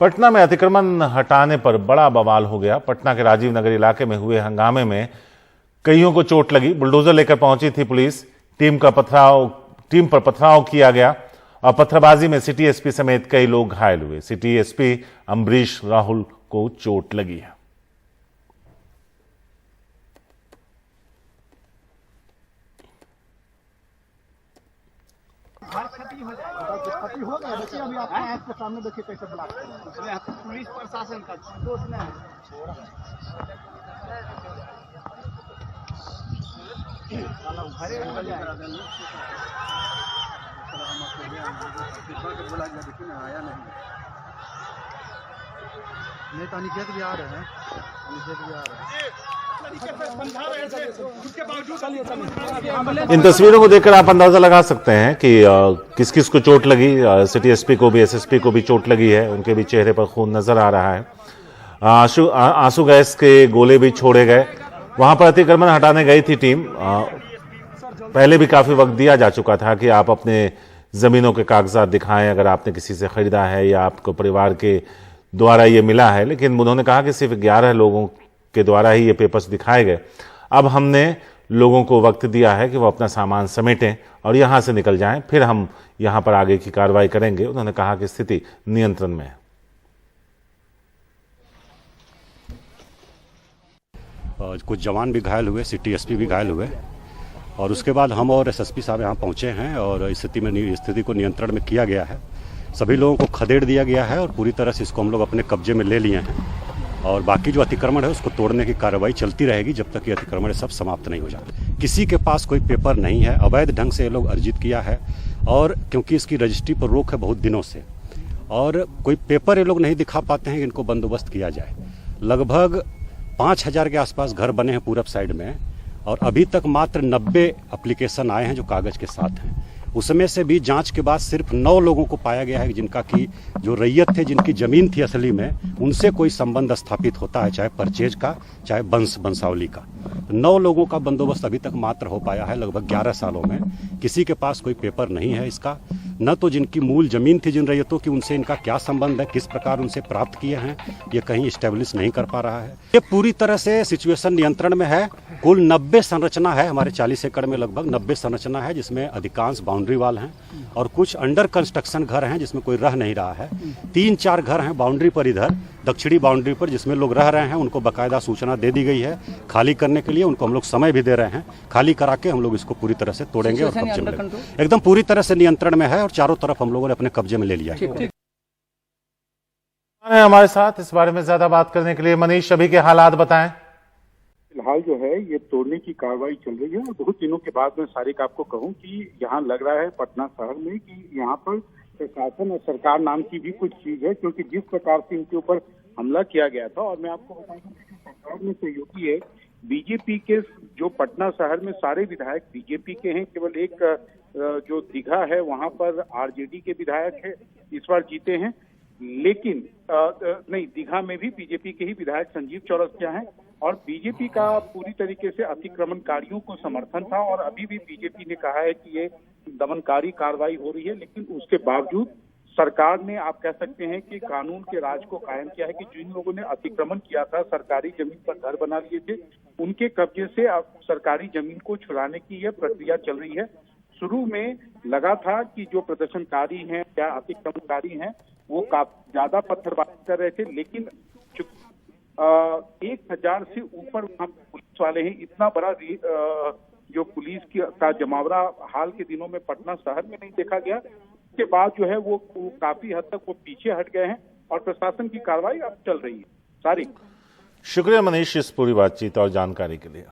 पटना में अतिक्रमण हटाने पर बड़ा बवाल हो गया। पटना के राजीव नगर इलाके में हुए हंगामे में कईयों को चोट लगी। बुलडोजर लेकर पहुंची थी पुलिस। टीम पर पथराव किया गया और पत्थरबाजी में सिटी एसपी समेत कई लोग घायल हुए। सिटी एसपी अम्बरीश राहुल को चोट लगी है। क्षति हो गया। देखिए अभी आपके आंख के सामने देखिए कैसे ब्लॉक है। पुलिस प्रशासन का दोष नहीं नहीं तो अनिकेत भी आ रहे हैं। इन तस्वीरों को देखकर आप अंदाजा लगा सकते हैं कि किस किस को चोट लगी। सिटी एसपी को भी, एसएसपी को भी चोट लगी है। उनके भी चेहरे पर खून नजर आ रहा है। आंसू गैस के गोले भी छोड़े गए। वहां पर अतिक्रमण हटाने गई थी टीम। पहले भी काफी वक्त दिया जा चुका था कि आप अपने जमीनों के कागजात दिखाएं अगर आपने किसी से खरीदा है या आपको परिवार के द्वारा ये मिला है, लेकिन उन्होंने कहा कि सिर्फ 11 लोगों के द्वारा ही ये पेपर्स दिखाए गए। अब हमने लोगों को वक्त दिया है कि वो अपना सामान समेटें और यहां से निकल जाएं, फिर हम यहां पर आगे की कार्रवाई करेंगे। उन्होंने कहा कि स्थिति नियंत्रण में है। कुछ जवान भी घायल हुए, सिटी एसपी भी घायल हुए और उसके बाद हम और एसएसपी साहब यहाँ पहुँचे हैं और स्थिति को नियंत्रण में किया गया है। सभी लोगों को खदेड़ दिया गया है और पूरी तरह से इसको हम लोग अपने कब्जे में ले लिए हैं और बाकी जो अतिक्रमण है उसको तोड़ने की कार्रवाई चलती रहेगी जब तक ये अतिक्रमण सब समाप्त नहीं हो जाता। किसी के पास कोई पेपर नहीं है, अवैध ढंग से ये लोग अर्जित किया है और क्योंकि इसकी रजिस्ट्री पर रोक है बहुत दिनों से और कोई पेपर ये लोग नहीं दिखा पाते हैं कि इनको बंदोबस्त किया जाए। लगभग 5000 के आसपास घर बने हैं पूरब साइड में और अभी तक मात्र 90 एप्लीकेशन आए हैं जो कागज के साथ हैं। उसमें से भी जांच के बाद सिर्फ 9 लोगों को पाया गया है जिनका की जो रैयत थे, जिनकी जमीन थी असली में, उनसे कोई संबंध स्थापित होता है, चाहे परचेज का चाहे वंशावली का। 9 लोगों का बंदोबस्त अभी तक मात्र हो पाया है लगभग 11 सालों में। किसी के पास कोई पेपर नहीं है इसका, न तो जिनकी मूल जमीन थी जिन रैयतों की उनसे इनका क्या संबंध है, किस प्रकार उनसे प्राप्त किए हैं, ये कहीं स्टेब्लिश नहीं कर पा रहा है। ये पूरी तरह से सिचुएशन नियंत्रण में है। कुल 90 संरचना है, हमारे 40 एकड़ में लगभग 90 संरचना है जिसमें अधिकांश बाउंड्री वाल हैं और कुछ अंडर कंस्ट्रक्शन घर हैं जिसमें कोई रह नहीं रहा है। 3-4 घर हैं बाउंड्री पर, इधर दक्षिणी बाउंड्री पर, जिसमें लोग रह रहे हैं। उनको बाकायदा सूचना दे दी गई है खाली करने के लिए। उनको हम लोग समय भी दे रहे हैं। खाली करा के हम लोग इसको पूरी तरह से तोड़ेंगे और कब्जे में लेंगे। एकदम पूरी तरह से नियंत्रण में है और चारों तरफ हम लोगों ने अपने कब्जे में ले लिया है। हमारे साथ इस बारे में ज्यादा बात करने के लिए मनीष, अभी के हालात बताएं। फिलहाल जो है ये तोड़ने की कार्रवाई चल रही है और बहुत दिनों के बाद मैं सारिक आपको कहूं कि यहाँ लग रहा है पटना शहर में कि यहाँ पर प्रशासन और सरकार नाम की भी कुछ चीज है, क्योंकि जिस प्रकार से इनके ऊपर हमला किया गया था। और मैं आपको बताऊं कि सरकार में सहयोगी है बीजेपी के, जो पटना शहर में सारे विधायक बीजेपी के हैं। केवल एक जो दीघा है वहां पर आरजेडी के विधायक है, इस बार जीते हैं। लेकिन नहीं, दीघा में भी बीजेपी के ही विधायक संजीव चौरसिया हैं और बीजेपी का पूरी तरीके से अतिक्रमणकारियों को समर्थन था और अभी भी बीजेपी ने कहा है कि ये दमनकारी कार्रवाई हो रही है। लेकिन उसके बावजूद सरकार ने, आप कह सकते हैं कि कानून के राज को कायम किया है कि जिन लोगों ने अतिक्रमण किया था, सरकारी जमीन पर घर बना लिए थे, उनके कब्जे से अब सरकारी जमीन को छुड़ाने की यह प्रक्रिया चल रही है। शुरू में लगा था कि जो प्रदर्शनकारी हैं या अतिक्रमणकारी हैं वो काफी ज्यादा पत्थरबाजी कर रहे थे, लेकिन 1000 से ऊपर वहां पुलिस वाले हैं। इतना बड़ा जो पुलिस का जमावड़ा हाल के दिनों में पटना शहर में नहीं देखा गया। उसके बाद जो है वो काफी हद तक वो पीछे हट गए हैं और प्रशासन की कार्रवाई अब चल रही है। सारी शुक्रिया मनीष इस पूरी बातचीत और जानकारी के लिए।